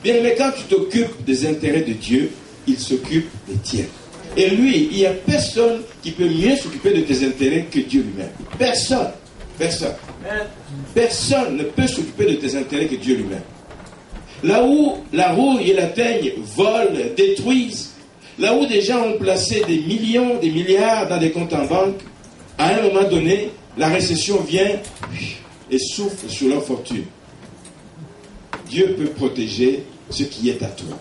Bien, mais quand tu t'occupes des intérêts de Dieu, il s'occupe des tiens. Et lui, il n'y a personne qui peut mieux s'occuper de tes intérêts que Dieu lui-même. Personne. Personne. Personne ne peut s'occuper de tes intérêts que Dieu lui-même. Là où la rouille et la teigne volent, détruisent, là où des gens ont placé des millions, des milliards dans des comptes en banque, à un moment donné, la récession vient et souffle sur leur fortune. Dieu peut protéger ce qui est à toi.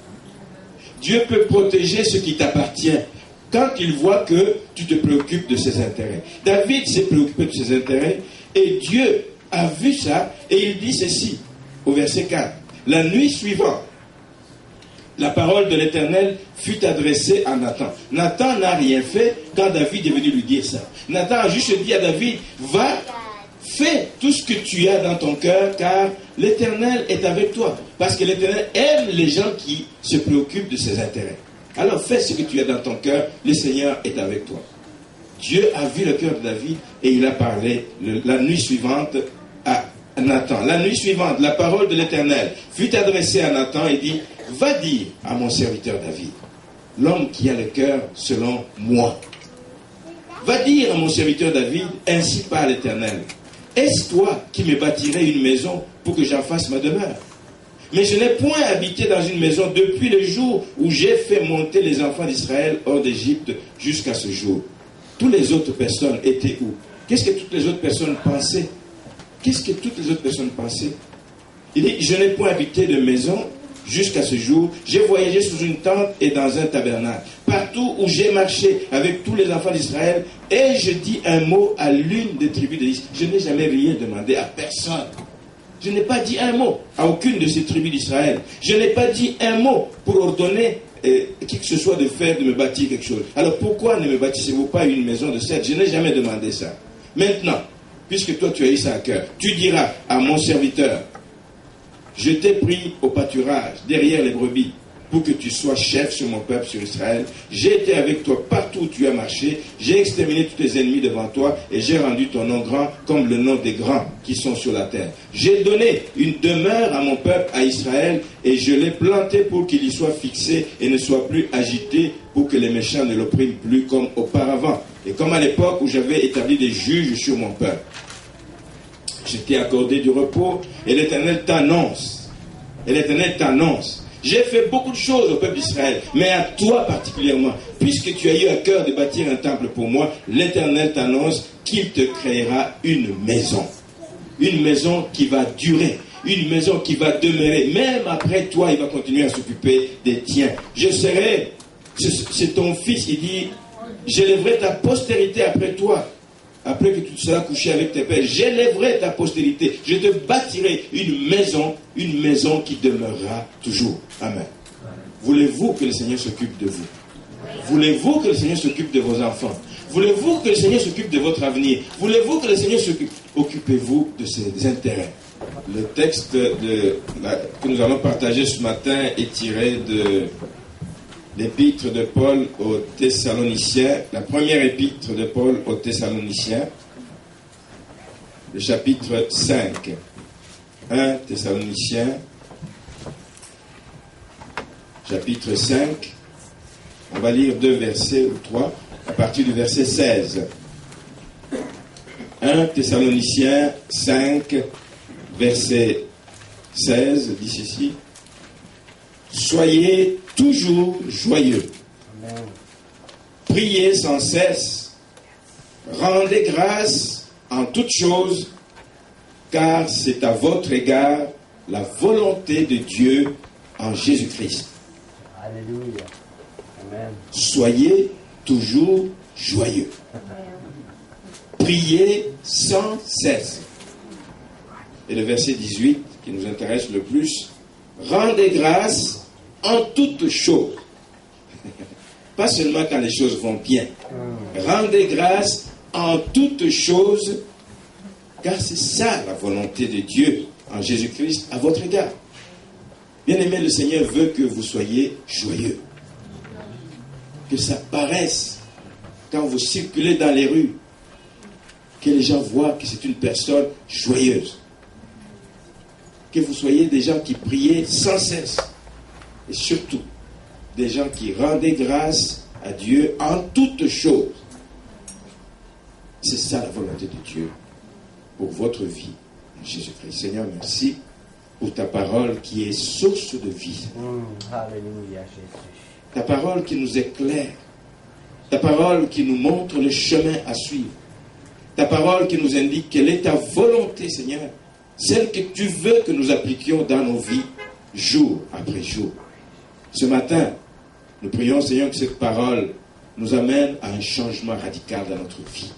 Dieu peut protéger ce qui t'appartient quand il voit que tu te préoccupes de ses intérêts. David s'est préoccupé de ses intérêts et Dieu a vu ça et il dit ceci au verset 4. La nuit suivante, la parole de l'Éternel fut adressée à Nathan. Nathan n'a rien fait quand David est venu lui dire ça. Nathan a juste dit à David, va, fais tout ce que tu as dans ton cœur, car l'Éternel est avec toi. Parce que l'Éternel aime les gens qui se préoccupent de ses intérêts. Alors fais ce que tu as dans ton cœur, le Seigneur est avec toi. Dieu a vu le cœur de David et il a parlé la nuit suivante à Nathan. La nuit suivante, la parole de l'Éternel fut adressée à Nathan et dit, va dire à mon serviteur David, l'homme qui a le cœur selon moi. Va dire à mon serviteur David, ainsi parle l'Éternel. Est-ce toi qui me bâtirais une maison pour que j'en fasse ma demeure? Mais je n'ai point habité dans une maison depuis le jour où j'ai fait monter les enfants d'Israël hors d'Égypte jusqu'à ce jour. Toutes les autres personnes étaient où? Qu'est-ce que toutes les autres personnes pensaient? Qu'est-ce que toutes les autres personnes pensaient? Il dit, je n'ai point habité de maison jusqu'à ce jour. J'ai voyagé sous une tente et dans un tabernacle. Partout où j'ai marché avec tous les enfants d'Israël, et je dis un mot à l'une des tribus d'Israël. Je n'ai jamais rien demandé à personne. Je n'ai pas dit un mot à aucune de ces tribus d'Israël. Je n'ai pas dit un mot pour ordonner qui que ce soit de faire, de me bâtir quelque chose. Alors pourquoi ne me bâtissez-vous pas une maison de cèdre? Je n'ai jamais demandé ça. Maintenant, puisque toi tu as eu ça à cœur, tu diras à mon serviteur, je t'ai pris au pâturage, derrière les brebis, pour que tu sois chef sur mon peuple, sur Israël. J'ai été avec toi partout où tu as marché. J'ai exterminé tous tes ennemis devant toi et j'ai rendu ton nom grand comme le nom des grands qui sont sur la terre. J'ai donné une demeure à mon peuple, à Israël, et je l'ai planté pour qu'il y soit fixé et ne soit plus agité, pour que les méchants ne l'oppriment plus comme auparavant. Et comme à l'époque où j'avais établi des juges sur mon peuple. Je t'ai accordé du repos et l'Éternel t'annonce. Et l'Éternel t'annonce. J'ai fait beaucoup de choses au peuple d'Israël, mais à toi particulièrement, puisque tu as eu à cœur de bâtir un temple pour moi, l'Éternel t'annonce qu'il te créera une maison. Une maison qui va durer, une maison qui va demeurer. Même après toi, il va continuer à s'occuper des tiens. Je serai, c'est ton fils, il dit, j'élèverai ta postérité après toi. Après que tu seras couché avec tes pères, j'élèverai ta postérité. Je te bâtirai une maison qui demeurera toujours. Amen. Voulez-vous que le Seigneur s'occupe de vous? Voulez-vous que le Seigneur s'occupe de vos enfants? Voulez-vous que le Seigneur s'occupe de votre avenir? Voulez-vous que le Seigneur s'occupe? Occupez-vous de ses intérêts. Le texte que nous allons partager ce matin est tiré de l'épître de Paul aux Thessaloniciens, la première épître de Paul aux Thessaloniciens, le chapitre 5. 1 Thessaloniciens, chapitre 5. On va lire 2 versets ou 3, à partir du verset 16. 1 Thessaloniciens 5, verset 16, dit ceci. Soyez toujours joyeux. Amen. Priez sans cesse. Rendez grâce en toutes choses, car c'est à votre égard la volonté de Dieu en Jésus-Christ. Alléluia. Amen. Soyez toujours joyeux. Priez sans cesse. Et le verset 18, qui nous intéresse le plus, rendez grâce en toutes choses. Pas seulement quand les choses vont bien. Rendez grâce en toutes choses, car c'est ça la volonté de Dieu en Jésus-Christ à votre égard. Bien-aimé, le Seigneur veut que vous soyez joyeux. Que ça paraisse quand vous circulez dans les rues, que les gens voient que c'est une personne joyeuse. Que vous soyez des gens qui priez sans cesse. et surtout des gens qui rendaient grâce à Dieu en toutes choses. C'est ça la volonté de Dieu pour votre vie en Jésus-Christ. Seigneur, merci pour ta parole qui est source de vie. Alléluia, Jésus. Ta parole qui nous éclaire. Ta parole qui nous montre le chemin à suivre. Ta parole qui nous indique quelle est ta volonté, Seigneur. Celle que tu veux que nous appliquions dans nos vies, jour après jour. Ce matin, nous prions, Seigneur, que cette parole nous amène à un changement radical dans notre vie.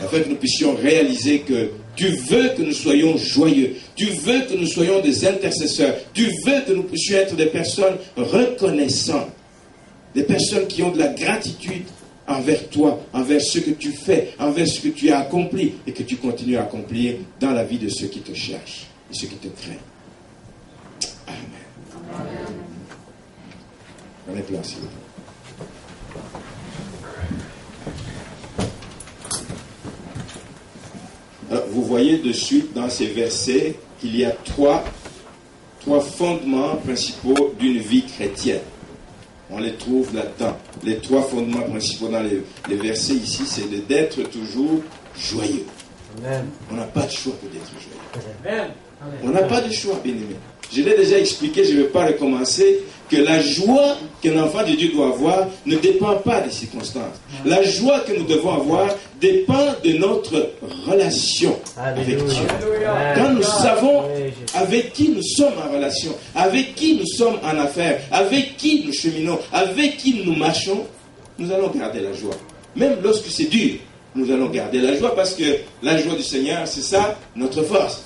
Afin que nous puissions réaliser que tu veux que nous soyons joyeux. Tu veux que nous soyons des intercesseurs. Tu veux que nous puissions être des personnes reconnaissantes. Des personnes qui ont de la gratitude envers toi, envers ce que tu fais, envers ce que tu as accompli et que tu continues à accomplir dans la vie de ceux qui te cherchent et ceux qui te craignent. Amen. Amen. Prenez place, s'il vous plaît. Alors, vous voyez de suite dans ces versets qu'il y a trois fondements principaux d'une vie chrétienne. On les trouve là-dedans. Les trois fondements principaux dans les versets ici, c'est d'être toujours joyeux. Amen. On n'a pas de choix que d'être joyeux. Amen. On n'a pas de choix, bien-aimé. Je l'ai déjà expliqué, je ne vais pas recommencer, que la joie qu'un enfant de Dieu doit avoir ne dépend pas des circonstances. La joie que nous devons avoir dépend de notre relation avec Dieu. Quand nous savons avec qui nous sommes en relation, avec qui nous sommes en affaires, avec qui nous cheminons, avec qui nous marchons, nous allons garder la joie. Même lorsque c'est dur, nous allons garder la joie parce que la joie du Seigneur, c'est ça, notre force.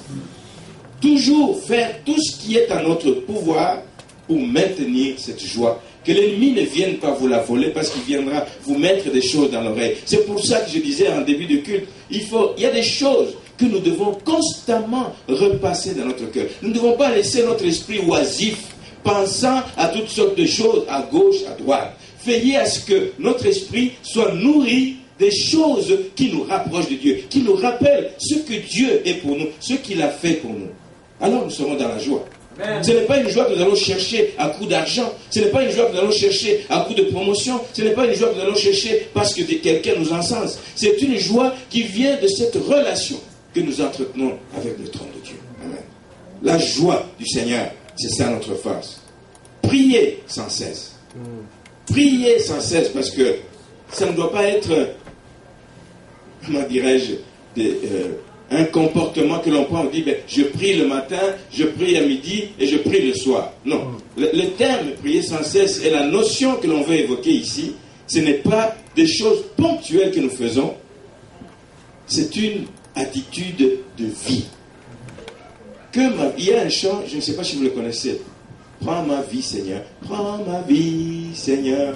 Toujours faire tout ce qui est à notre pouvoir pour maintenir cette joie. Que l'ennemi ne vienne pas vous la voler parce qu'il viendra vous mettre des choses dans l'oreille. C'est pour ça que je disais en début de culte, il y a des choses que nous devons constamment repasser dans notre cœur. Nous ne devons pas laisser notre esprit oisif, pensant à toutes sortes de choses, à gauche, à droite. Veillez à ce que notre esprit soit nourri des choses qui nous rapprochent de Dieu, qui nous rappellent ce que Dieu est pour nous, ce qu'il a fait pour nous. Alors nous serons dans la joie. Amen. Ce n'est pas une joie que nous allons chercher à coup d'argent. Ce n'est pas une joie que nous allons chercher à coup de promotion. Ce n'est pas une joie que nous allons chercher parce que quelqu'un nous encense. C'est une joie qui vient de cette relation que nous entretenons avec le trône de Dieu. Amen. La joie du Seigneur, c'est ça notre force. Priez sans cesse. Priez sans cesse parce que ça ne doit pas être, comment dirais-je, un comportement que l'on prend, on dit, je prie le matin, je prie à midi et je prie le soir. Non. Le terme prier sans cesse et la notion que l'on veut évoquer ici, ce n'est pas des choses ponctuelles que nous faisons, c'est une attitude de vie. Il y a un chant, je ne sais pas si vous le connaissez. Prends ma vie, Seigneur. Prends ma vie, Seigneur.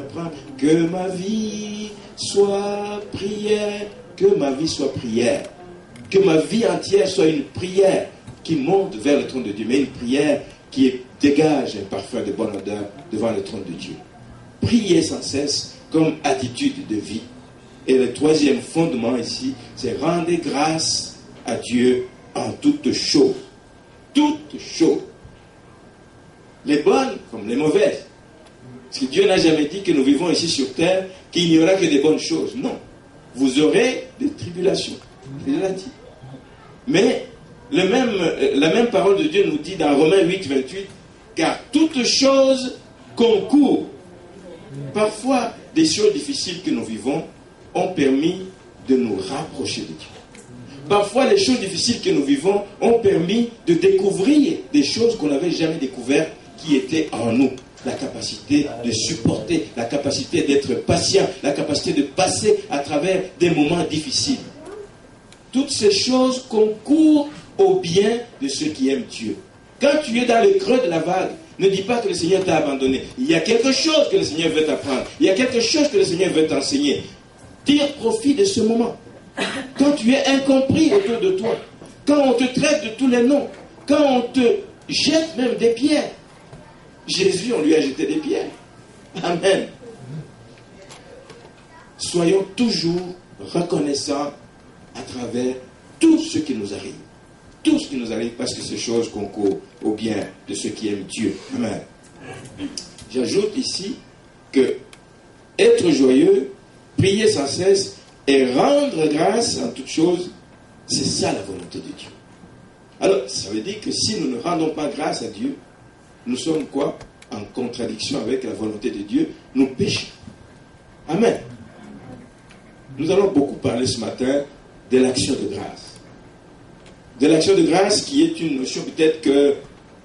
Que ma vie soit prière. Que ma vie soit prière. Que ma vie entière soit une prière qui monte vers le trône de Dieu, mais une prière qui dégage un parfum de bonne odeur devant le trône de Dieu. Prier sans cesse comme attitude de vie. Et le troisième fondement ici, c'est rendre grâce à Dieu en toutes choses. Toutes choses. Les bonnes comme les mauvaises. Parce que Dieu n'a jamais dit que nous vivons ici sur terre, qu'il n'y aura que des bonnes choses. Non. Vous aurez des tribulations. Il l'a dit. Mais la même parole de Dieu nous dit dans Romains 8, 28, car toutes choses concourent. Parfois, des choses difficiles que nous vivons ont permis de nous rapprocher de Dieu. Parfois, les choses difficiles que nous vivons ont permis de découvrir des choses qu'on n'avait jamais découvertes qui étaient en nous. La capacité de supporter, la capacité d'être patient, la capacité de passer à travers des moments difficiles. Toutes ces choses concourent au bien de ceux qui aiment Dieu. Quand tu es dans le creux de la vague, ne dis pas que le Seigneur t'a abandonné. Il y a quelque chose que le Seigneur veut t'apprendre. Il y a quelque chose que le Seigneur veut t'enseigner. Tire profit de ce moment. Quand tu es incompris autour de toi, quand on te traite de tous les noms, quand on te jette même des pierres. Jésus, on lui a jeté des pierres. Amen. Soyons toujours reconnaissants à travers tout ce qui nous arrive. Tout ce qui nous arrive parce que ces choses concourent au bien de ceux qui aiment Dieu. Amen. J'ajoute ici que être joyeux, prier sans cesse et rendre grâce en toutes choses, c'est ça la volonté de Dieu. Alors, ça veut dire que si nous ne rendons pas grâce à Dieu, nous sommes quoi? En contradiction avec la volonté de Dieu, nous péchons. Amen. Nous allons beaucoup parler ce matin de l'action de grâce. De l'action de grâce qui est une notion peut-être que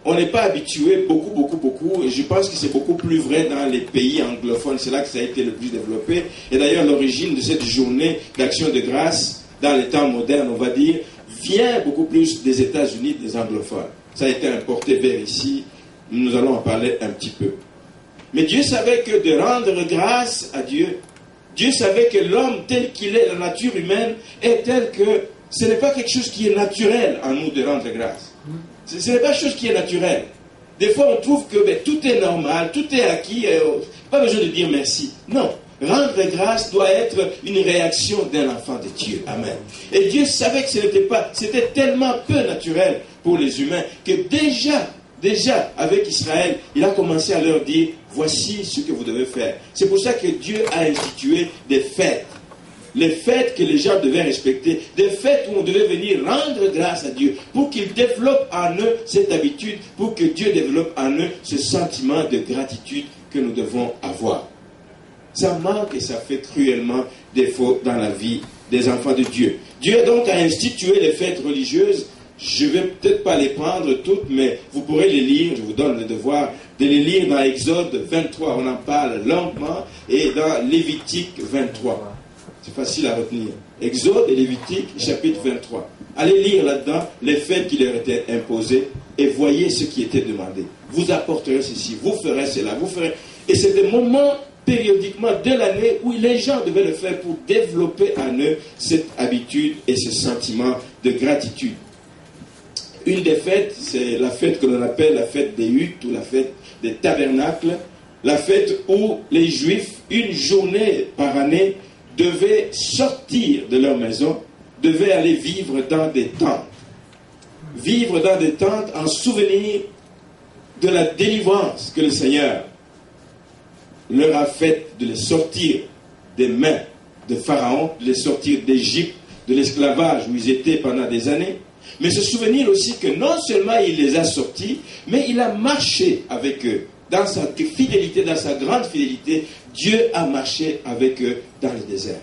on n'est pas habitué beaucoup, et je pense que c'est beaucoup plus vrai dans les pays anglophones, c'est là que ça a été le plus développé. Et d'ailleurs, l'origine de cette journée d'action de grâce, dans les temps modernes, on va dire, vient beaucoup plus des États-Unis, des anglophones. Ça a été importé vers ici, nous allons en parler un petit peu. Mais Dieu savait que de rendre grâce à Dieu, Dieu savait que l'homme tel qu'il est, la nature humaine, est telle que ce n'est pas quelque chose qui est naturel en nous de rendre grâce. Ce n'est pas quelque chose qui est naturel. Des fois, on trouve que tout est normal, tout est acquis, pas besoin de dire merci. Non, rendre grâce doit être une réaction d'un enfant de Dieu. Amen. Et Dieu savait que ce n'était pas, c'était tellement peu naturel pour les humains que déjà, avec Israël, il a commencé à leur dire, voici ce que vous devez faire. C'est pour ça que Dieu a institué des fêtes. Les fêtes que les gens devaient respecter, des fêtes où on devait venir rendre grâce à Dieu, pour qu'il développe en eux cette habitude, pour que Dieu développe en eux ce sentiment de gratitude que nous devons avoir. Ça manque et ça fait cruellement défaut dans la vie des enfants de Dieu. Dieu donc a institué les fêtes religieuses. Je ne vais peut-être pas les prendre toutes, mais vous pourrez les lire. Je vous donne le devoir de les lire dans Exode 23. On en parle longuement. Et dans Lévitique 23. C'est facile à retenir. Exode et Lévitique, chapitre 23. Allez lire là-dedans les fêtes qui leur étaient imposées et voyez ce qui était demandé. Vous apporterez ceci, vous ferez cela, vous ferez... Et c'est des moments périodiquement de l'année où les gens devaient le faire pour développer en eux cette habitude et ce sentiment de gratitude. Une des fêtes, c'est la fête que l'on appelle la fête des huttes ou la fête des tabernacles, la fête où les Juifs, une journée par année, devaient sortir de leur maison, devaient aller vivre dans des tentes. Vivre dans des tentes en souvenir de la délivrance que le Seigneur leur a faite de les sortir des mains de Pharaon, de les sortir d'Égypte, de l'esclavage où ils étaient pendant des années. Mais se souvenir aussi que non seulement il les a sortis, mais il a marché avec eux. Dans sa fidélité, dans sa grande fidélité, Dieu a marché avec eux dans le désert.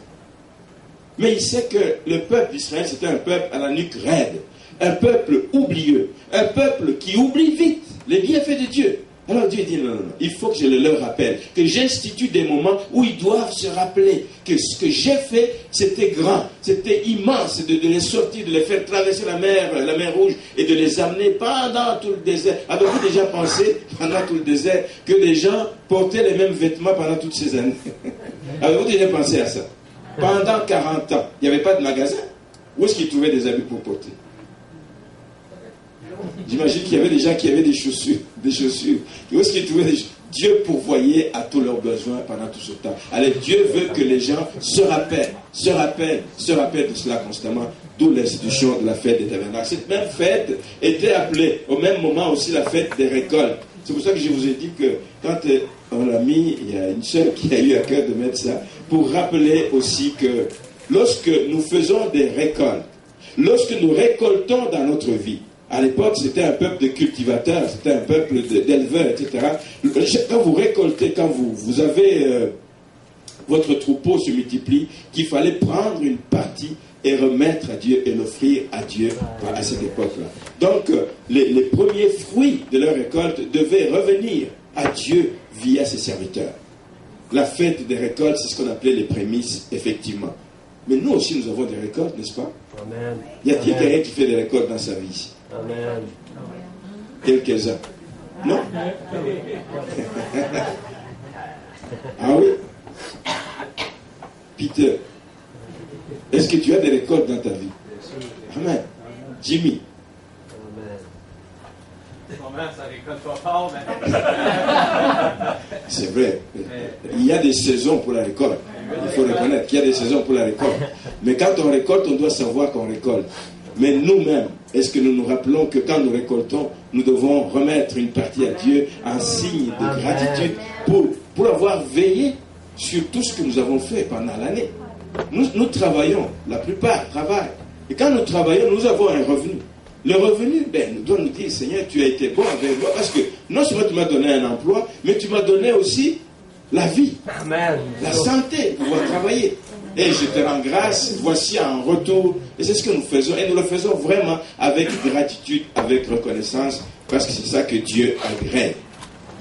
Mais il sait que le peuple d'Israël, c'était un peuple à la nuque raide, un peuple oublieux, un peuple qui oublie vite les bienfaits de Dieu. Alors Dieu dit non, il faut que je le leur rappelle, que j'institue des moments où ils doivent se rappeler que ce que j'ai fait, c'était grand, c'était immense, de les sortir, de les faire traverser la mer Rouge et de les amener pendant tout le désert. Avez-vous déjà pensé, pendant tout le désert, que les gens portaient les mêmes vêtements pendant toutes ces années? Avez-vous déjà pensé à ça? Pendant 40 ans, il n'y avait pas de magasin. Où est-ce qu'ils trouvaient des habits pour porter? J'imagine qu'il y avait des gens qui avaient des chaussures. Où est-ce qu'ils trouvaient des chaussures? Dieu pourvoyait à tous leurs besoins pendant tout ce temps. Alors Dieu veut que les gens se rappellent de cela constamment, d'où l'institution de la fête des tabernacles. Cette même fête était appelée au même moment aussi la fête des récoltes. C'est pour ça que je vous ai dit que quand on l'a mis, il y a une sœur qui a eu à cœur de mettre ça, pour rappeler aussi que lorsque nous faisons des récoltes, lorsque nous récoltons dans notre vie, à l'époque, c'était un peuple de cultivateurs, c'était un peuple d'éleveurs, etc. Quand vous récoltez, quand vous avez votre troupeau se multiplie, qu'il fallait prendre une partie et remettre à Dieu et l'offrir à Dieu à cette époque-là. Donc, les premiers fruits de leur récolte devaient revenir à Dieu via ses serviteurs. La fête des récoltes, c'est ce qu'on appelait les prémices, effectivement. Mais nous aussi, nous avons des récoltes, n'est-ce pas? Amen. Y a-t-il quelqu'un qui fait des récoltes dans sa vie ici? Amen. Quelques-uns. Non? Ah oui? Peter, est-ce que tu as des récoltes dans ta vie? Amen. Jimmy. C'est vrai. Il y a des saisons pour la récolte. Il faut reconnaître qu'il y a des saisons pour la récolte. Mais quand on récolte, on doit savoir qu'on récolte. Mais nous-mêmes, Est-ce que nous nous rappelons que quand nous récoltons, nous devons remettre une partie à Dieu en signe de gratitude pour avoir veillé sur tout ce que nous avons fait pendant l'année. Nous travaillons, la plupart travaillent. Et quand nous travaillons, nous avons un revenu. Le revenu, nous doit nous dire, Seigneur, tu as été bon avec moi, parce que non seulement tu m'as donné un emploi, mais tu m'as donné aussi la vie, Amen. La santé, pour pouvoir travailler. Et je te rends grâce, voici un retour. Et c'est ce que nous faisons. Et nous le faisons vraiment avec gratitude, avec reconnaissance, parce que c'est ça que Dieu agrée.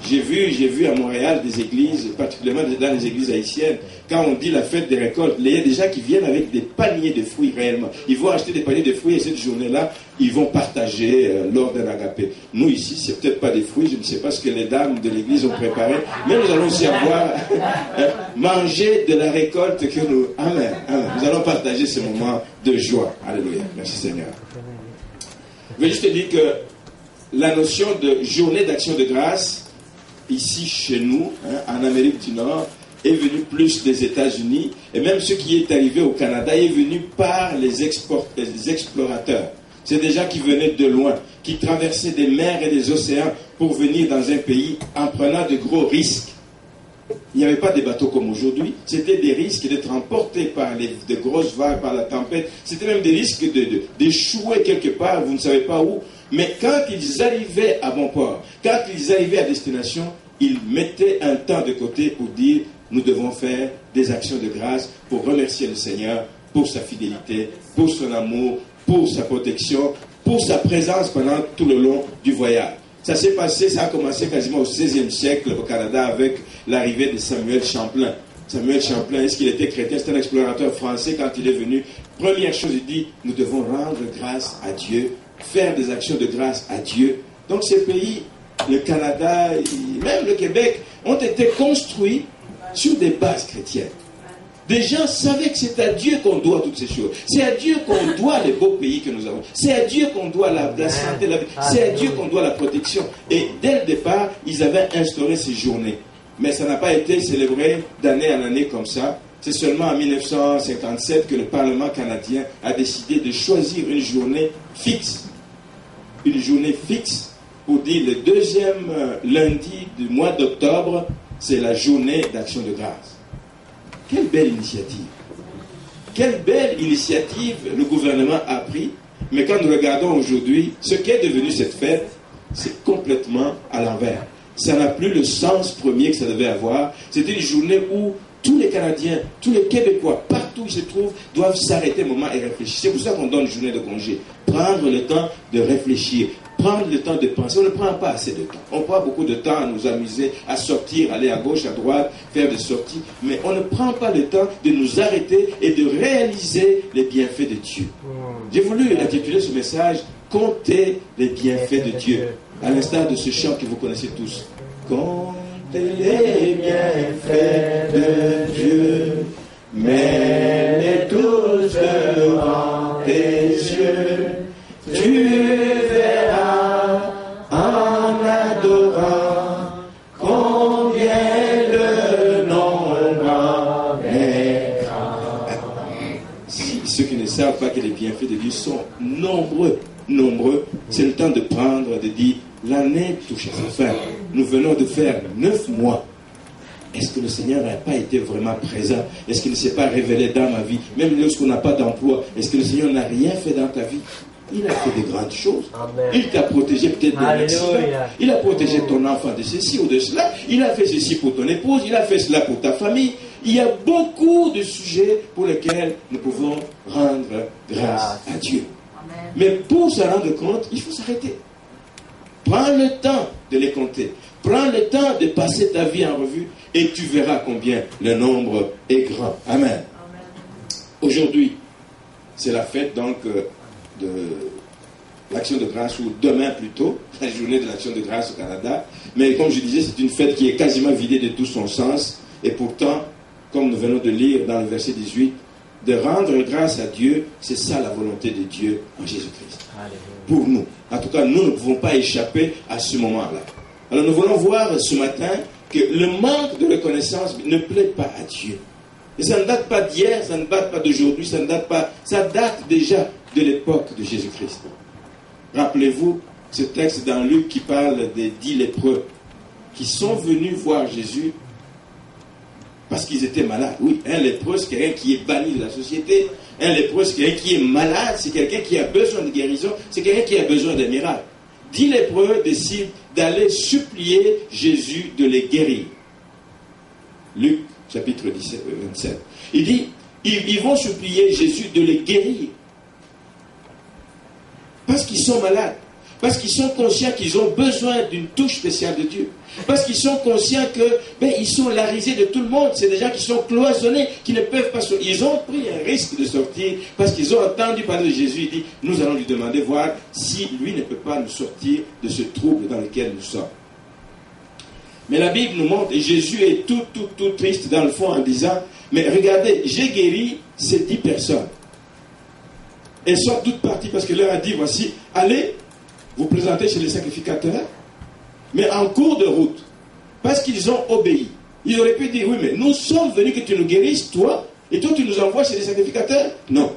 J'ai vu à Montréal des églises, particulièrement dans les églises haïtiennes, quand on dit la fête des récoltes, il y a des gens qui viennent avec des paniers de fruits réellement. Ils vont acheter des paniers de fruits et cette journée-là, ils vont partager lors d'un agapé. Nous ici, c'est peut-être pas des fruits, je ne sais pas ce que les dames de l'église ont préparé, mais nous allons aussi avoir manger de la récolte que nous... Amen, amen. Nous allons partager ce moment de joie. Alléluia. Merci Seigneur. Je vais juste te dire que la notion de journée d'action de grâce, ici chez nous, en Amérique du Nord, est venu plus des États-Unis, et même ce qui est arrivé au Canada est venu par les explorateurs. C'est des gens qui venaient de loin, qui traversaient des mers et des océans pour venir dans un pays en prenant de gros risques. Il n'y avait pas de bateaux comme aujourd'hui, c'était des risques d'être emportés par de grosses vagues, par la tempête, c'était même des risques d'échouer quelque part, vous ne savez pas où. Mais quand ils arrivaient à bon port, quand ils arrivaient à destination, ils mettaient un temps de côté pour dire, nous devons faire des actions de grâce pour remercier le Seigneur pour sa fidélité, pour son amour, pour sa protection, pour sa présence pendant tout le long du voyage. Ça s'est passé, ça a commencé quasiment au XVIe siècle au Canada avec l'arrivée de Samuel Champlain. Samuel Champlain, est-ce qu'il était chrétien? C'est un explorateur français. Quand il est venu, première chose, il dit, nous devons rendre grâce à Dieu, faire des actions de grâce à Dieu. Donc ces pays, le Canada, même le Québec, ont été construits sur des bases chrétiennes. Des gens savaient que c'est à Dieu qu'on doit toutes ces choses. C'est à Dieu qu'on doit les beaux pays que nous avons. C'est à Dieu qu'on doit la santé, la vie. C'est à Dieu qu'on doit la protection. Et dès le départ, ils avaient instauré ces journées. Mais ça n'a pas été célébré d'année en année comme ça. C'est seulement en 1957 que le Parlement canadien a décidé de choisir une journée fixe. Une journée fixe pour dire le deuxième lundi du mois d'octobre, c'est la journée d'action de grâce. Quelle belle initiative. Quelle belle initiative le gouvernement a pris. Mais quand nous regardons aujourd'hui, ce qu'est devenu cette fête, c'est complètement à l'envers. Ça n'a plus le sens premier que ça devait avoir. C'était une journée où tous les Canadiens, tous les Québécois, partout où ils se trouvent, doivent s'arrêter un moment et réfléchir. C'est pour ça qu'on donne une journée de congé. Prendre le temps de réfléchir. Prendre le temps de penser. On ne prend pas assez de temps. On prend beaucoup de temps à nous amuser, à sortir, aller à gauche, à droite, faire des sorties. Mais on ne prend pas le temps de nous arrêter et de réaliser les bienfaits de Dieu. J'ai voulu intituler ce message « Comptez les bienfaits de Dieu ». À l'instar de ce chant que vous connaissez tous. Comptez les bienfaits de Dieu, mets-les tous devant tes yeux. Tu verras en adorant combien le nombre est grand. Ceux qui ne savent pas que les bienfaits de Dieu sont nombreux, c'est le temps de prendre, de dire, l'année touche à sa fin. Nous venons de faire 9 mois. Est-ce que le Seigneur n'a pas été vraiment présent? Est-ce qu'il ne s'est pas révélé dans ma vie? Même lorsqu'on n'a pas d'emploi, est-ce que le Seigneur n'a rien fait dans ta vie? Il a fait de grandes choses. Amen. Il t'a protégé peut-être de l'accident. Il a protégé ton enfant de ceci ou de cela. Il a fait ceci pour ton épouse. Il a fait cela pour ta famille. Il y a beaucoup de sujets pour lesquels nous pouvons rendre grâce à Dieu. Amen. Mais pour se rendre compte, il faut s'arrêter. Prends le temps de les compter. Prends le temps de passer ta vie en revue et tu verras combien le nombre est grand. Amen. Amen. Aujourd'hui, c'est la fête donc de l'action de grâce, ou demain plutôt, la journée de l'action de grâce au Canada. Mais comme je disais, c'est une fête qui est quasiment vidée de tout son sens. Et pourtant, comme nous venons de lire dans le verset 18, de rendre grâce à Dieu, c'est ça la volonté de Dieu en Jésus-Christ. Pour nous. En tout cas, nous ne pouvons pas échapper à ce moment-là. Alors nous voulons voir ce matin que le manque de reconnaissance ne plaît pas à Dieu. Et ça ne date pas d'hier, ça ne date pas d'aujourd'hui, ça date déjà de l'époque de Jésus-Christ. Rappelez-vous ce texte dans Luc qui parle des 10 lépreux qui sont venus voir Jésus parce qu'ils étaient malades. Oui, un lépreux, c'est quelqu'un qui est banni de la société. Un lépreux, c'est quelqu'un qui est malade. C'est quelqu'un qui a besoin de guérison. C'est quelqu'un qui a besoin d'un miracle. 10 lépreux décident d'aller supplier Jésus de les guérir. Luc, chapitre 27. Il dit, ils vont supplier Jésus de les guérir. Parce qu'ils sont malades. Parce qu'ils sont conscients qu'ils ont besoin d'une touche spéciale de Dieu. Parce qu'ils sont conscients que ils sont la risée de tout le monde. C'est des gens qui sont cloisonnés, qui ne peuvent pas sortir. Ils ont pris un risque de sortir parce qu'ils ont entendu parler de Jésus. Il dit, nous allons lui demander, voir si lui ne peut pas nous sortir de ce trouble dans lequel nous sommes. Mais la Bible nous montre, et Jésus est tout triste dans le fond en disant, mais regardez, j'ai guéri ces 10 personnes. Elles sont toutes parties parce que leur a dit, voici, allez vous présenter chez les sacrificateurs. Mais en cours de route, parce qu'ils ont obéi, ils auraient pu dire, oui, mais nous sommes venus que tu nous guérisses, toi, et toi tu nous envoies chez les sacrificateurs. Non,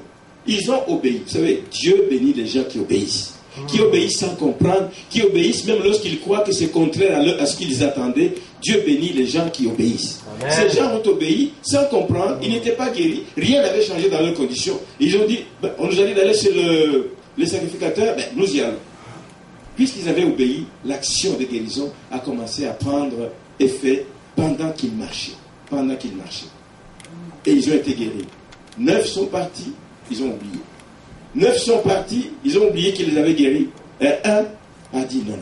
ils ont obéi. Vous savez, Dieu bénit les gens qui obéissent. Qui obéissent sans comprendre, qui obéissent même lorsqu'ils croient que c'est contraire à ce qu'ils attendaient. Dieu bénit les gens qui obéissent. Amen. Ces gens ont obéi sans comprendre, ils n'étaient pas guéris, rien n'avait changé dans leurs conditions. Ils ont dit, on nous a dit d'aller chez les sacrificateurs, nous y allons. Puisqu'ils avaient obéi, l'action de guérison a commencé à prendre effet pendant qu'ils marchaient. Et ils ont été guéris. 9 sont partis, ils ont oublié. 9 sont partis, ils ont oublié qu'ils les avaient guéris. Et un a dit non.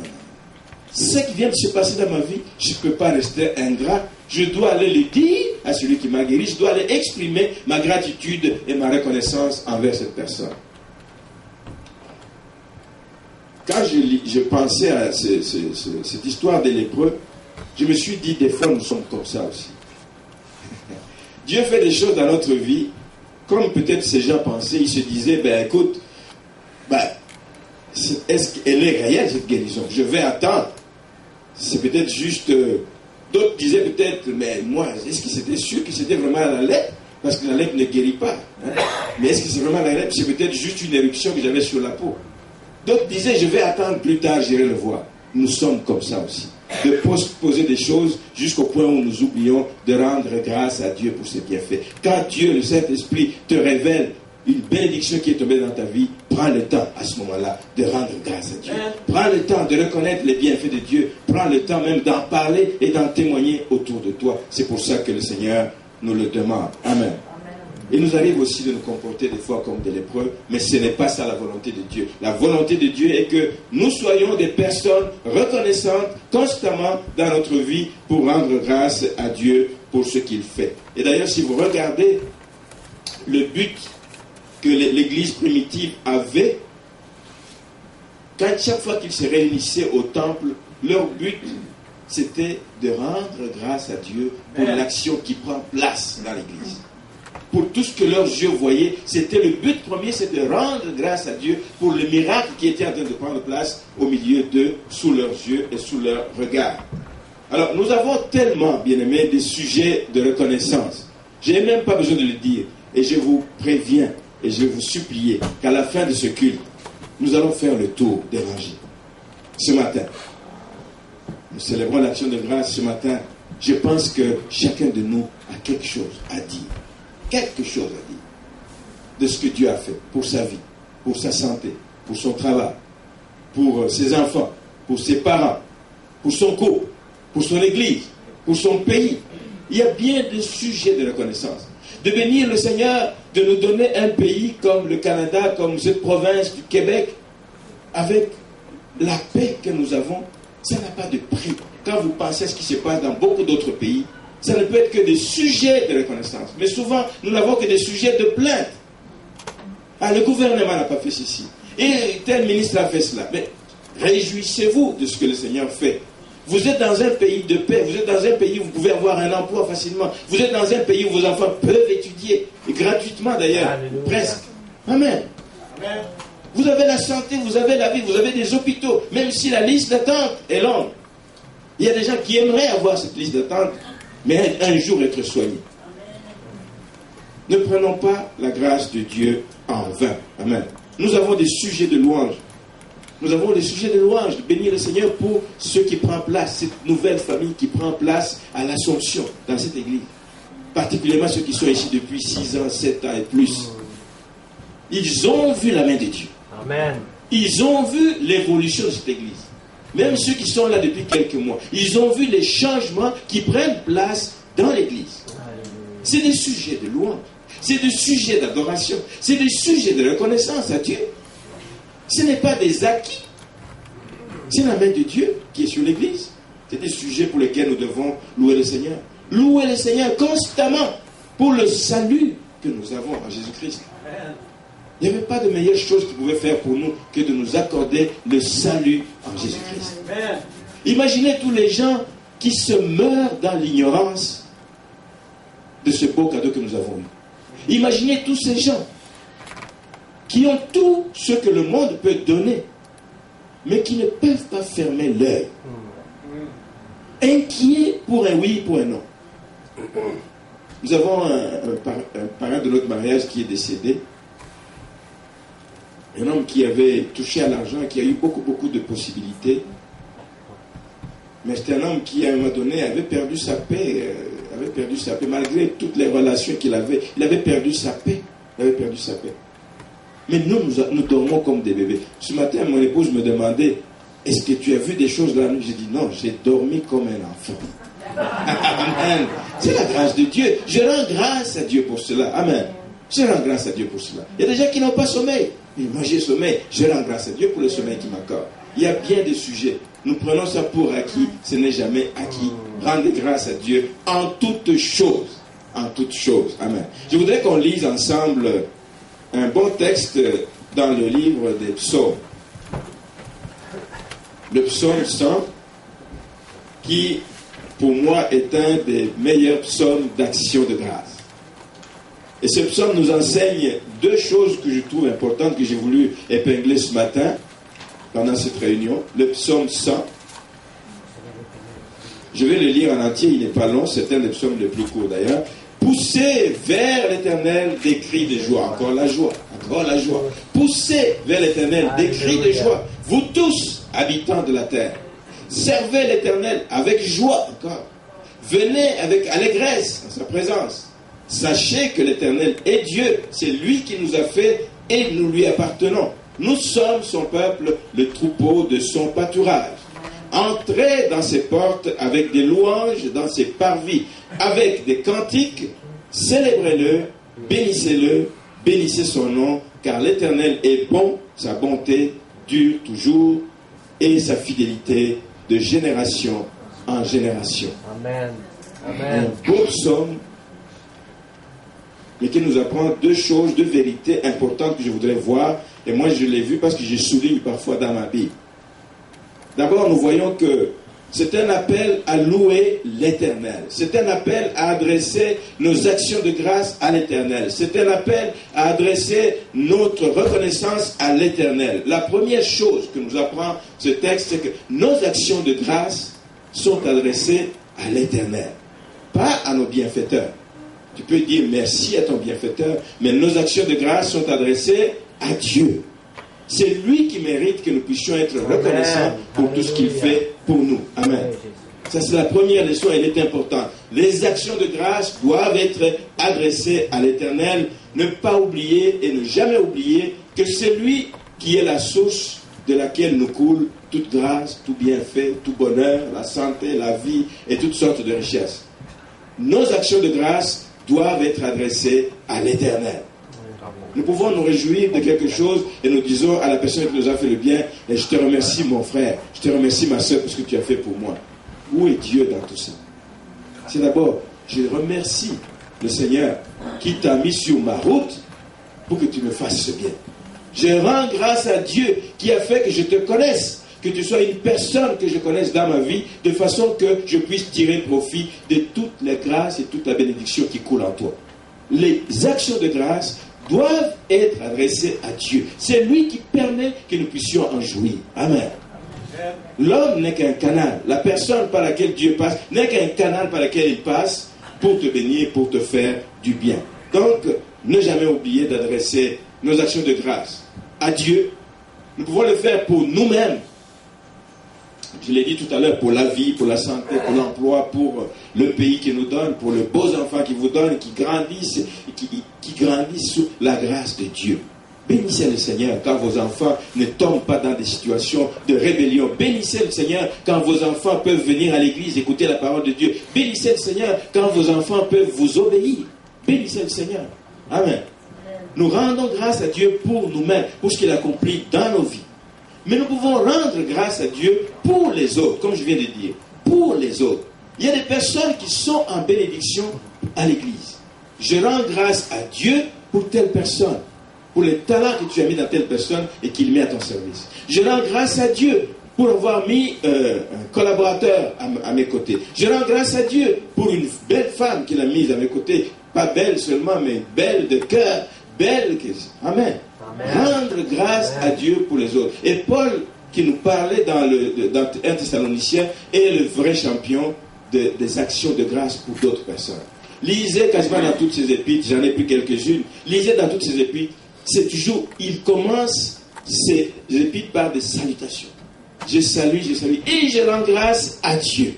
Ce qui vient de se passer dans ma vie, je ne peux pas rester ingrat. Je dois aller le dire à celui qui m'a guéri. Je dois aller exprimer ma gratitude et ma reconnaissance envers cette personne. Quand je pensais à cette histoire des lépreux, je me suis dit, des fois nous sommes comme ça aussi. Dieu fait des choses dans notre vie, comme peut-être ces gens pensaient, ils se disaient, écoute, est-ce qu'elle est réelle cette guérison? Je vais attendre. C'est peut-être juste... d'autres disaient peut-être, mais moi, est-ce que c'était sûr que c'était vraiment la lèpre? Parce que la lèpre ne guérit pas. Mais est-ce que c'est vraiment la lèpre? C'est peut-être juste une éruption que j'avais sur la peau. D'autres disaient, je vais attendre plus tard, j'irai le voir. Nous sommes comme ça aussi. De poser des choses jusqu'au point où nous oublions de rendre grâce à Dieu pour ses bienfaits. Quand Dieu, le Saint-Esprit, te révèle une bénédiction qui est tombée dans ta vie, prends le temps à ce moment-là de rendre grâce à Dieu. Prends le temps de reconnaître les bienfaits de Dieu. Prends le temps même d'en parler et d'en témoigner autour de toi. C'est pour ça que le Seigneur nous le demande. Amen. Il nous arrive aussi de nous comporter des fois comme des lépreux, mais ce n'est pas ça la volonté de Dieu. La volonté de Dieu est que nous soyons des personnes reconnaissantes constamment dans notre vie pour rendre grâce à Dieu pour ce qu'il fait. Et d'ailleurs, si vous regardez le but que l'Église primitive avait, chaque fois qu'ils se réunissaient au temple, leur but, c'était de rendre grâce à Dieu pour l'action qui prend place dans l'Église. Pour tout ce que leurs yeux voyaient, c'était le but premier, c'est de rendre grâce à Dieu pour le miracle qui était en train de prendre place au milieu d'eux, sous leurs yeux et sous leur regard. Alors, nous avons tellement, bien aimés, des sujets de reconnaissance. Je n'ai même pas besoin de le dire. Et je vous préviens et je vais vous supplier qu'à la fin de ce culte, nous allons faire le tour d'évangile. Ce matin, nous célébrons l'action de grâce ce matin. Je pense que chacun de nous a quelque chose à dire. Quelque chose à dire de ce que Dieu a fait pour sa vie, pour sa santé, pour son travail, pour ses enfants, pour ses parents, pour son couple, pour son église, pour son pays. Il y a bien des sujets de reconnaissance. De bénir le Seigneur, de nous donner un pays comme le Canada, comme cette province du Québec, avec la paix que nous avons, ça n'a pas de prix. Quand vous pensez à ce qui se passe dans beaucoup d'autres pays, ça ne peut être que des sujets de reconnaissance. Mais souvent, nous n'avons que des sujets de plainte. Le gouvernement n'a pas fait ceci. Et tel ministre a fait cela. Mais réjouissez-vous de ce que le Seigneur fait. Vous êtes dans un pays de paix. Vous êtes dans un pays où vous pouvez avoir un emploi facilement. Vous êtes dans un pays où vos enfants peuvent étudier. Et gratuitement d'ailleurs. Alléluia. Presque. Amen. Amen. Vous avez la santé, vous avez la vie, vous avez des hôpitaux. Même si la liste d'attente est longue. Il y a des gens qui aimeraient avoir cette liste d'attente, mais un jour être soignés. Ne prenons pas la grâce de Dieu en vain. Amen. Nous avons des sujets de louange. Nous avons le sujet de louange, de bénir le Seigneur pour ce qui prend place, cette nouvelle famille qui prend place à l'Assomption dans cette église. Particulièrement ceux qui sont ici depuis 6 ans, 7 ans et plus. Ils ont vu la main de Dieu. Amen. Ils ont vu l'évolution de cette église. Même ceux qui sont là depuis quelques mois. Ils ont vu les changements qui prennent place dans l'église. C'est des sujets de louange. C'est des sujets d'adoration. C'est des sujets de reconnaissance à Dieu. Ce n'est pas des acquis. C'est la main de Dieu qui est sur l'église. C'est des sujets pour lesquels nous devons louer le Seigneur. Louer le Seigneur constamment pour le salut que nous avons en Jésus-Christ. Il n'y avait pas de meilleure chose qu'il pouvait faire pour nous que de nous accorder le salut en Jésus-Christ. Imaginez tous les gens qui se meurent dans l'ignorance de ce beau cadeau que nous avons eu. Imaginez tous ces gens qui ont tout ce que le monde peut donner, mais qui ne peuvent pas fermer l'œil. Inquiets pour un oui, pour un non. Nous avons un parrain de notre mariage qui est décédé. Un homme qui avait touché à l'argent, qui a eu beaucoup de possibilités. Mais c'est un homme qui, à un moment donné, avait perdu sa paix. Malgré toutes les relations qu'il avait. Il avait perdu sa paix. Mais nous dormons comme des bébés. Ce matin, mon épouse me demandait, est-ce que tu as vu des choses la nuit? J'ai dit non, j'ai dormi comme un enfant. Amen. C'est la grâce de Dieu. Je rends grâce à Dieu pour cela. Amen. Je rends grâce à Dieu pour cela. Il y a des gens qui n'ont pas sommeil. Mais moi j'ai sommeil. Je rends grâce à Dieu pour le sommeil qui m'accorde. Il y a bien des sujets. Nous prenons ça pour acquis. Ce n'est jamais acquis. Rendez grâce à Dieu en toutes choses. En toutes choses. Amen. Je voudrais qu'on lise ensemble un bon texte dans le livre des psaumes. Le psaume 100, qui pour moi est un des meilleurs psaumes d'action de grâce. Et ce psaume nous enseigne 2 choses que je trouve importantes, que j'ai voulu épingler ce matin pendant cette réunion. Le psaume 100. Je vais le lire en entier, il n'est pas long, c'est un des psaumes les plus courts d'ailleurs. Poussez vers l'Éternel des cris de joie. Encore la joie. Poussez vers l'Éternel des cris de joie. Vous tous, habitants de la terre. Servez l'Éternel avec joie encore. Venez avec allégresse en sa présence. Sachez que l'Éternel est Dieu. C'est lui qui nous a fait et nous lui appartenons. Nous sommes son peuple, le troupeau de son pâturage. Entrez dans ses portes avec des louanges, dans ses parvis, avec des cantiques. Célébrez-le, bénissez-le, bénissez son nom, car l'Éternel est bon, sa bonté dure toujours et sa fidélité de génération en génération. Amen. Amen. Un beau psaume, mais qui nous apprend 2 choses, 2 vérités importantes que je voudrais voir. Et moi, je l'ai vu parce que je souligne parfois dans ma Bible. D'abord, nous voyons que c'est un appel à louer l'Éternel. C'est un appel à adresser nos actions de grâce à l'Éternel. C'est un appel à adresser notre reconnaissance à l'Éternel. La première chose que nous apprend ce texte, c'est que nos actions de grâce sont adressées à l'Éternel, pas à nos bienfaiteurs. Tu peux dire merci à ton bienfaiteur, mais nos actions de grâce sont adressées à Dieu. C'est lui qui mérite que nous puissions être reconnaissants pour tout ce qu'il fait pour nous. Amen. Ça, c'est la première leçon, elle est importante. Les actions de grâce doivent être adressées à l'Éternel. Ne pas oublier et ne jamais oublier que c'est lui qui est la source de laquelle nous coule toute grâce, tout bienfait, tout bonheur, la santé, la vie et toutes sortes de richesses. Nos actions de grâce doivent être adressées à l'Éternel. Nous pouvons nous réjouir de quelque chose et nous disons à la personne qui nous a fait le bien, et je te remercie mon frère, je te remercie ma soeur pour ce que tu as fait pour moi. Où est Dieu dans tout ça? C'est d'abord, je remercie le Seigneur qui t'a mis sur ma route pour que tu me fasses ce bien. Je rends grâce à Dieu qui a fait que je te connaisse, que tu sois une personne que je connaisse dans ma vie, de façon que je puisse tirer profit de toutes les grâces et toute la bénédiction qui coule en toi. Les actions de grâce doivent être adressées à Dieu. C'est lui qui permet que nous puissions en jouir. Amen. L'homme n'est qu'un canal. La personne par laquelle Dieu passe n'est qu'un canal par lequel il passe pour te bénir, pour te faire du bien. Donc, ne jamais oublier d'adresser nos actions de grâce à Dieu Nous pouvons le faire pour nous-mêmes. Je l'ai dit tout à l'heure, pour la vie, pour la santé, pour l'emploi, pour le pays qui nous donne, pour les beaux enfants qui vous donnent, qui grandissent sous la grâce de Dieu. Bénissez le Seigneur quand vos enfants ne tombent pas dans des situations de rébellion. Bénissez le Seigneur quand vos enfants peuvent venir à l'église écouter la parole de Dieu. Bénissez le Seigneur quand vos enfants peuvent vous obéir. Bénissez le Seigneur. Amen. Nous rendons grâce à Dieu pour nous-mêmes, pour ce qu'il accomplit dans nos vies. Mais nous pouvons rendre grâce à Dieu pour les autres, comme je viens de dire. Pour les autres. Il y a des personnes qui sont en bénédiction à l'église. Je rends grâce à Dieu pour telle personne, pour les talents que tu as mis dans telle personne et qu'il met à ton service. Je rends grâce à Dieu pour avoir mis un collaborateur à mes côtés. Je rends grâce à Dieu pour une belle femme qu'il a mise à mes côtés. Pas belle seulement, mais belle de cœur. Belle que... Amen. Amen. Rendre grâce à Dieu pour les autres. Et Paul, qui nous parlait dans 1 Thessaloniciens, est le vrai champion des actions de grâce pour d'autres personnes. Lisez quasiment dans toutes ces épîtres, j'en ai pris quelques-unes, lisez dans toutes ces épîtres, c'est toujours, il commence ces épîtres par des salutations. Je salue, et je rends grâce à Dieu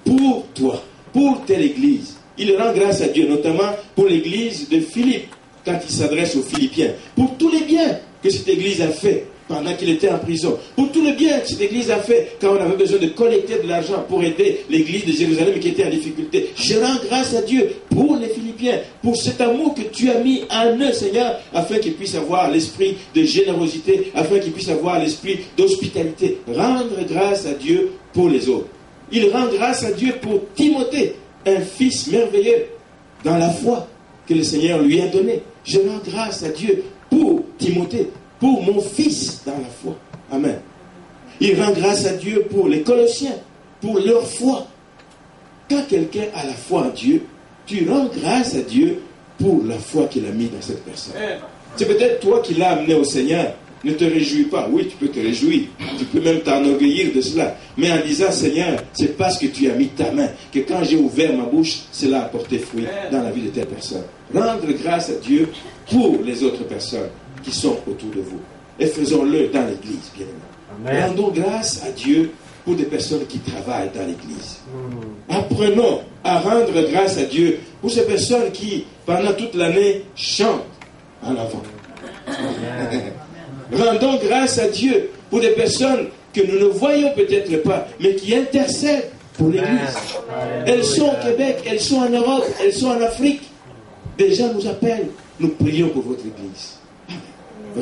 pour toi, pour telle église. Il rend grâce à Dieu, notamment pour l'église de Philippe, quand il s'adresse aux Philippiens, pour tous les biens que cette église a fait pendant qu'il était en prison, pour tout le bien que cette église a fait quand on avait besoin de collecter de l'argent pour aider l'église de Jérusalem qui était en difficulté. Je rends grâce à Dieu pour les Philippiens, pour cet amour que tu as mis en eux, Seigneur, afin qu'ils puissent avoir l'esprit de générosité, afin qu'ils puissent avoir l'esprit d'hospitalité. Rendre grâce à Dieu pour les autres. Il rend grâce à Dieu pour Timothée, un fils merveilleux dans la foi que le Seigneur lui a donné. Je rends grâce à Dieu pour Timothée, pour mon fils dans la foi. Amen. Il rend grâce à Dieu pour les Colossiens, pour leur foi. Quand quelqu'un a la foi en Dieu, tu rends grâce à Dieu pour la foi qu'il a mis dans cette personne. C'est peut-être toi qui l'as amené au Seigneur. Ne te réjouis pas. Oui, tu peux te réjouir. Tu peux même t'enorgueillir de cela. Mais en disant, Seigneur, c'est parce que tu as mis ta main que quand j'ai ouvert ma bouche, cela a porté fruit dans la vie de telle personne. Rendre grâce à Dieu pour les autres personnes qui sont autour de vous. Et faisons-le dans l'église, bien aimé. Rendons grâce à Dieu pour des personnes qui travaillent dans l'église. Apprenons à rendre grâce à Dieu pour ces personnes qui, pendant toute l'année, chantent en avant. Rendons grâce à Dieu pour des personnes que nous ne voyons peut-être pas, mais qui intercèdent pour l'église. Elles sont au Québec, elles sont en Europe, elles sont en Afrique. Des gens nous appellent, nous prions pour votre église.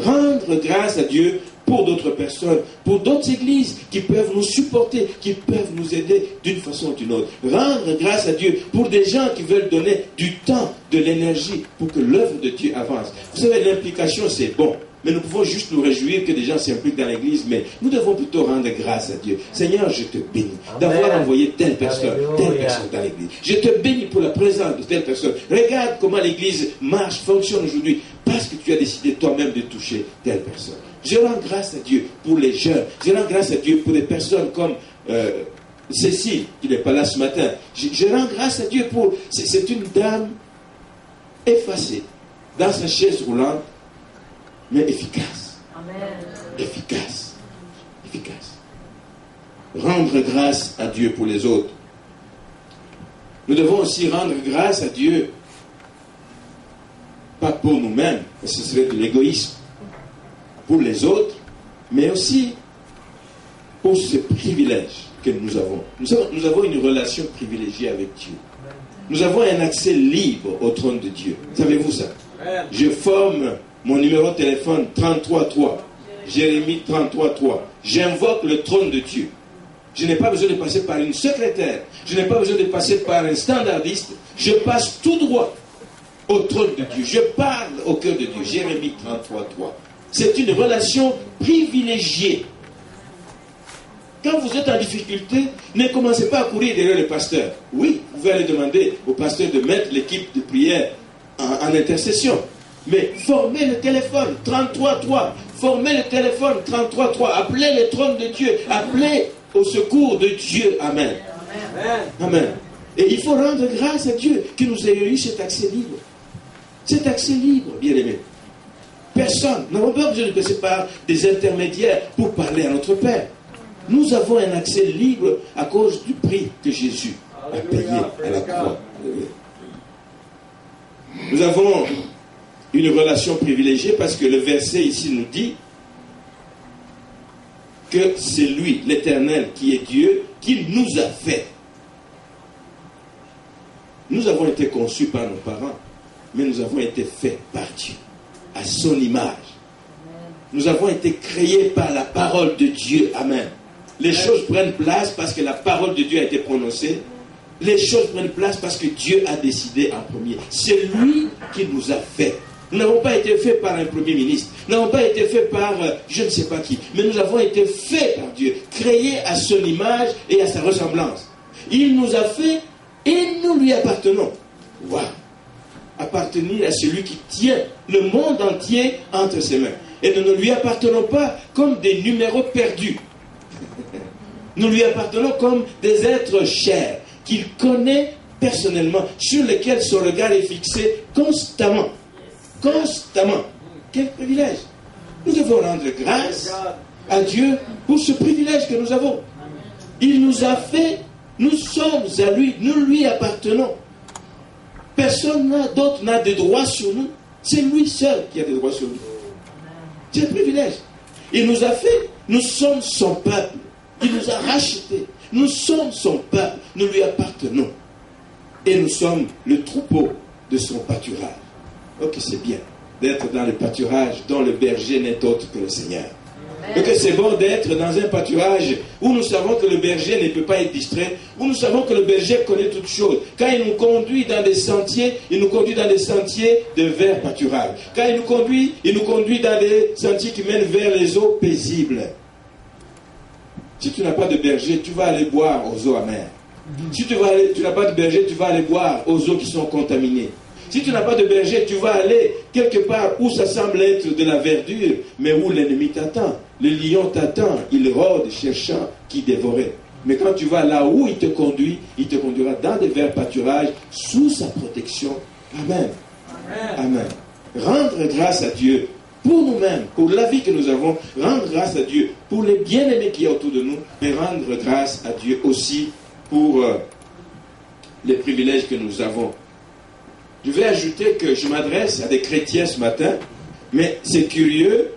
Rendre grâce à Dieu pour d'autres personnes, pour d'autres églises qui peuvent nous supporter, qui peuvent nous aider d'une façon ou d'une autre. Rendre grâce à Dieu pour des gens qui veulent donner du temps, de l'énergie pour que l'œuvre de Dieu avance. Vous savez, l'implication c'est bon. Mais nous pouvons juste nous réjouir que des gens s'impliquent dans l'église, mais nous devons plutôt rendre grâce à Dieu. Seigneur, je te bénis d'avoir envoyé telle personne dans l'église. Je te bénis pour la présence de telle personne. Regarde comment l'église marche, fonctionne aujourd'hui, parce que tu as décidé toi-même de toucher telle personne. Je rends grâce à Dieu pour les jeunes. Je rends grâce à Dieu pour des personnes comme Cécile, qui n'est pas là ce matin. Je rends grâce à Dieu pour... C'est une dame effacée dans sa chaise roulante, mais efficace. Amen. Efficace. Rendre grâce à Dieu pour les autres. Nous devons aussi rendre grâce à Dieu, pas pour nous-mêmes, parce que ce serait de l'égoïsme, pour les autres, mais aussi pour ce privilège que nous avons. Nous avons une relation privilégiée avec Dieu. Nous avons un accès libre au trône de Dieu. Savez-vous ça? Je forme mon numéro de téléphone 33.3. Jérémie 33.3. J'invoque le trône de Dieu. Je n'ai pas besoin de passer par une secrétaire. Je n'ai pas besoin de passer par un standardiste. Je passe tout droit au trône de Dieu. Je parle au cœur de Dieu. Jérémie 33.3. C'est une relation privilégiée. Quand vous êtes en difficulté, ne commencez pas à courir derrière le pasteur. Oui, vous pouvez aller demander au pasteur de mettre l'équipe de prière en intercession. Mais formez le téléphone 33.3. Formez le téléphone 33.3. Appelez le trône de Dieu. Appelez au secours de Dieu. Amen. Amen. Et il faut rendre grâce à Dieu qui nous ait eu cet accès libre. Cet accès libre, bien aimé. Personne. Nous n'avons pas besoin de passer par des intermédiaires pour parler à notre Père. Nous avons un accès libre à cause du prix que Jésus a payé à la croix. Nous avons une relation privilégiée parce que le verset ici nous dit que c'est lui, l'Éternel, qui est Dieu, qui nous a fait. Nous avons été conçus par nos parents, mais nous avons été faits par Dieu, à son image. Nous avons été créés par la parole de Dieu. Amen. Les choses prennent place parce que la parole de Dieu a été prononcée. Les choses prennent place parce que Dieu a décidé en premier. C'est lui qui nous a fait. Nous n'avons pas été faits par un premier ministre. Nous n'avons pas été faits par je ne sais pas qui. Mais nous avons été faits par Dieu, créés à son image et à sa ressemblance. Il nous a fait et nous lui appartenons. Waouh! Appartenir à celui qui tient le monde entier entre ses mains. Et nous ne lui appartenons pas comme des numéros perdus. Nous lui appartenons comme des êtres chers qu'il connaît personnellement, sur lesquels son regard est fixé constamment. Constamment. Quel privilège! Nous devons rendre grâce à Dieu pour ce privilège que nous avons. Il nous a fait, nous sommes à lui, nous lui appartenons. Personne d'autre n'a de droits sur nous. C'est lui seul qui a des droits sur nous. C'est un privilège. Il nous a fait, nous sommes son peuple. Il nous a rachetés. Nous sommes son peuple. Nous lui appartenons. Et nous sommes le troupeau de son pâturage. Ok, c'est bien d'être dans le pâturage dont le berger n'est autre que le Seigneur. Donc c'est bon d'être dans un pâturage où nous savons que le berger ne peut pas être distrait, où nous savons que le berger connaît toutes choses. Quand il nous conduit dans des sentiers, il nous conduit dans des sentiers de vers pâturage. Quand il nous conduit dans des sentiers qui mènent vers les eaux paisibles. Si tu n'as pas de berger, tu vas aller boire aux eaux amères. Si tu n'as pas de berger, tu vas aller boire aux eaux qui sont contaminées. Si tu n'as pas de berger, tu vas aller quelque part où ça semble être de la verdure, mais où l'ennemi t'attend. Le lion t'attend, il rôde cherchant qui dévorer. Mais quand tu vas là où il te conduira dans des verts pâturages, sous sa protection. Amen. Amen. Rendre grâce à Dieu pour nous-mêmes, pour la vie que nous avons, rendre grâce à Dieu pour les bien-aimés qui y a autour de nous, et rendre grâce à Dieu aussi pour les privilèges que nous avons. Je vais ajouter que je m'adresse à des chrétiens ce matin, mais c'est curieux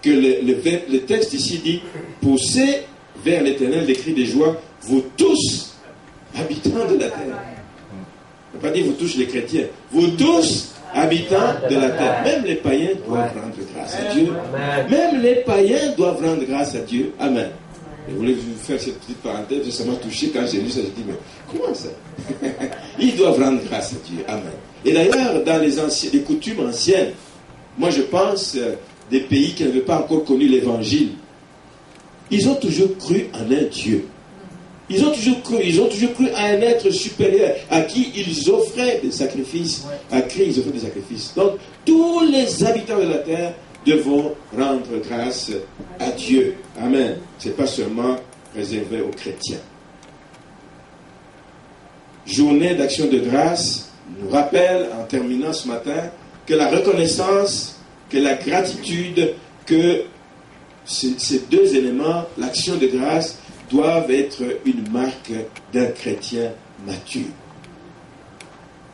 que le texte ici dit « Poussez vers l'Éternel des cris de joie, vous tous, habitants de la terre. » Il ne pas dire « vous tous les chrétiens », vous tous, habitants de la terre. Même les païens doivent rendre grâce à Dieu. Même les païens doivent rendre grâce à Dieu. Amen. Je voulais vous faire cette petite parenthèse, ça m'a touché quand j'ai lu ça, j'ai dit, mais comment ça? Ils doivent rendre grâce à Dieu. Amen. Et d'ailleurs, dans les coutumes anciennes, moi je pense des pays qui n'avaient pas encore connu l'évangile, ils ont toujours cru en un Dieu. Ils ont toujours cru à un être supérieur à qui ils offraient des sacrifices, à qui ils offraient des sacrifices. Donc, tous les habitants de la terre devront rendre grâce à Dieu. Amen. Ce n'est pas seulement réservé aux chrétiens. Journée d'action de grâce nous rappelle, en terminant ce matin, que la reconnaissance, que la gratitude, que ces deux éléments, l'action de grâce, doivent être une marque d'un chrétien mature.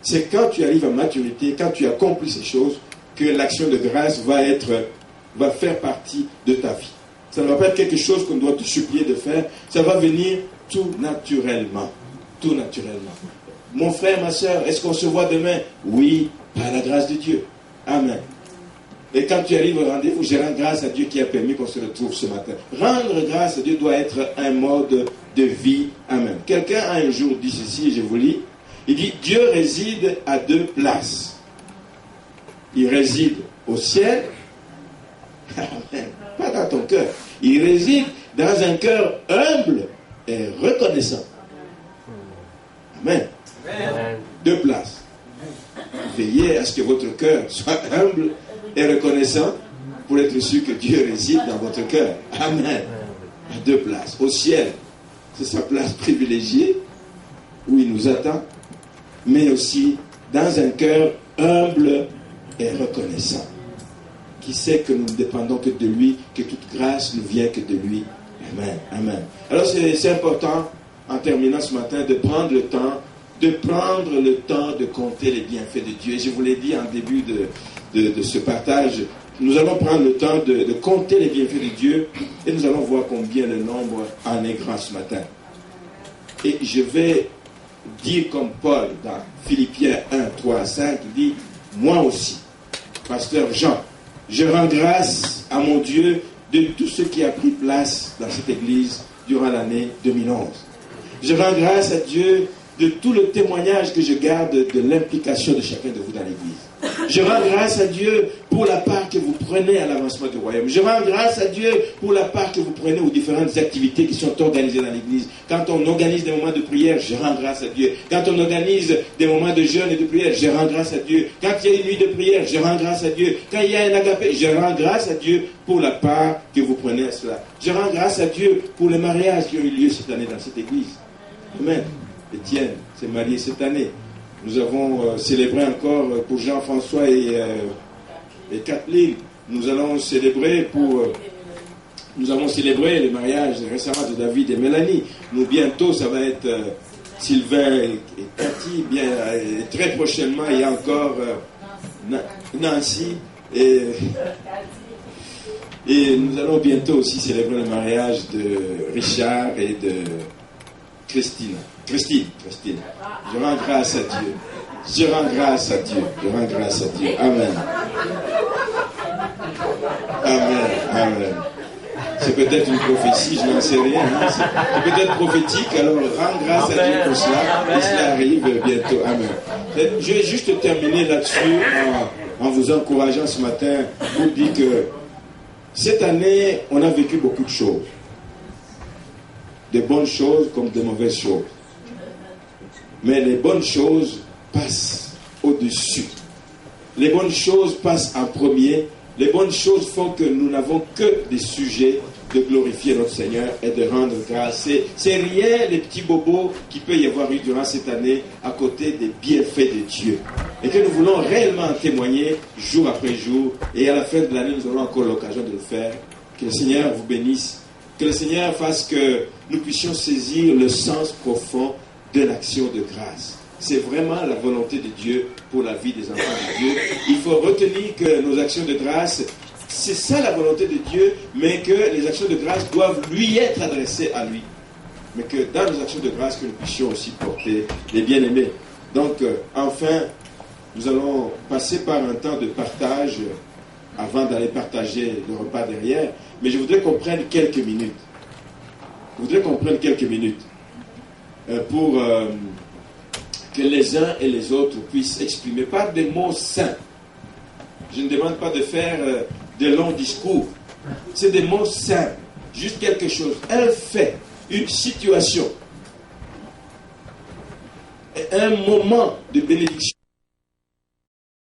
C'est quand tu arrives à maturité, quand tu accomplis ces choses, que l'action de grâce va faire partie de ta vie. Ça ne va pas être quelque chose qu'on doit te supplier de faire, ça va venir tout naturellement. Tout naturellement. Mon frère, ma soeur, est-ce qu'on se voit demain? Oui, par la grâce de Dieu. Amen. Et quand tu arrives au rendez-vous, je rends grâce à Dieu qui a permis qu'on se retrouve ce matin. Rendre grâce à Dieu doit être un mode de vie. Amen. Quelqu'un a un jour dit ceci, je vous lis. Il dit, Dieu réside à deux places. Il réside au ciel. Amen. Pas dans ton cœur. Il réside dans un cœur humble et reconnaissant. Amen. Amen. Deux places. Veillez à ce que votre cœur soit humble et reconnaissant pour être sûr que Dieu réside dans votre cœur. Amen. À deux places. Au ciel, c'est sa place privilégiée où il nous attend, mais aussi dans un cœur humble et reconnaissant. qui sait que nous ne dépendons que de lui, que toute grâce ne vient que de lui. Amen. Amen. Alors c'est important, en terminant ce matin, de prendre le temps de compter les bienfaits de Dieu. Et je vous l'ai dit en début de ce partage, nous allons prendre le temps de compter les bienfaits de Dieu et nous allons voir combien le nombre en est grand ce matin. Et je vais dire comme Paul dans Philippiens 1, 3, 5, il dit, moi aussi, pasteur Jean, je rends grâce à mon Dieu de tout ce qui a pris place dans cette église durant l'année 2011. Je rends grâce à Dieu de tout le témoignage que je garde de l'implication de chacun de vous dans l'église. Je rends grâce à Dieu pour la part que vous prenez à l'avancement du royaume. Je rends grâce à Dieu pour la part que vous prenez aux différentes activités qui sont organisées dans l'église. Quand on organise des moments de prière, je rends grâce à Dieu. Quand on organise des moments de jeûne et de prière, je rends grâce à Dieu. Quand il y a une nuit de prière, je rends grâce à Dieu. Quand il y a un agapé, je rends grâce à Dieu pour la part que vous prenez à cela. Je rends grâce à Dieu pour les mariages qui ont eu lieu cette année dans cette église. Amen. Étienne s'est marié cette année. Nous avons célébré encore pour Jean-François et Kathleen. Nous avons célébré le mariage récemment de David et Mélanie. Nous, bientôt, ça va être Sylvain et Cathy. Et très prochainement, il y a encore Nancy. Et nous allons bientôt aussi célébrer le mariage de Richard et de Christine. Je rends grâce à Dieu. Je rends grâce à Dieu. Je rends grâce à Dieu. Amen. Amen. Amen. C'est peut-être une prophétie, je n'en sais rien. Hein. C'est peut-être prophétique, alors rends grâce à Dieu pour cela. Et cela arrive bientôt. Amen. Je vais juste terminer là-dessus en vous encourageant ce matin pour dire que cette année, on a vécu beaucoup de choses. Des bonnes choses comme des mauvaises choses. Mais les bonnes choses passent au-dessus. Les bonnes choses passent en premier. Les bonnes choses font que nous n'avons que des sujets de glorifier notre Seigneur et de rendre grâce. C'est rien les petits bobos qu'il peut y avoir eu durant cette année à côté des bienfaits de Dieu. Et que nous voulons réellement en témoigner jour après jour. Et à la fin de l'année, nous aurons encore l'occasion de le faire. Que le Seigneur vous bénisse. Que le Seigneur fasse que nous puissions saisir le sens profond de l'action de grâce. C'est vraiment la volonté de Dieu pour la vie des enfants de Dieu. Il faut retenir que nos actions de grâce, c'est ça la volonté de Dieu, mais que les actions de grâce doivent lui être adressées à lui. Mais que dans nos actions de grâce, que nous puissions aussi porter les bien-aimés. Donc, enfin, nous allons passer par un temps de partage avant d'aller partager le repas derrière. Mais je voudrais qu'on prenne quelques minutes. Pour que les uns et les autres puissent exprimer par des mots simples. Je ne demande pas de faire de longs discours. C'est des mots simples. Juste quelque chose. Un fait, une situation, un moment de bénédiction.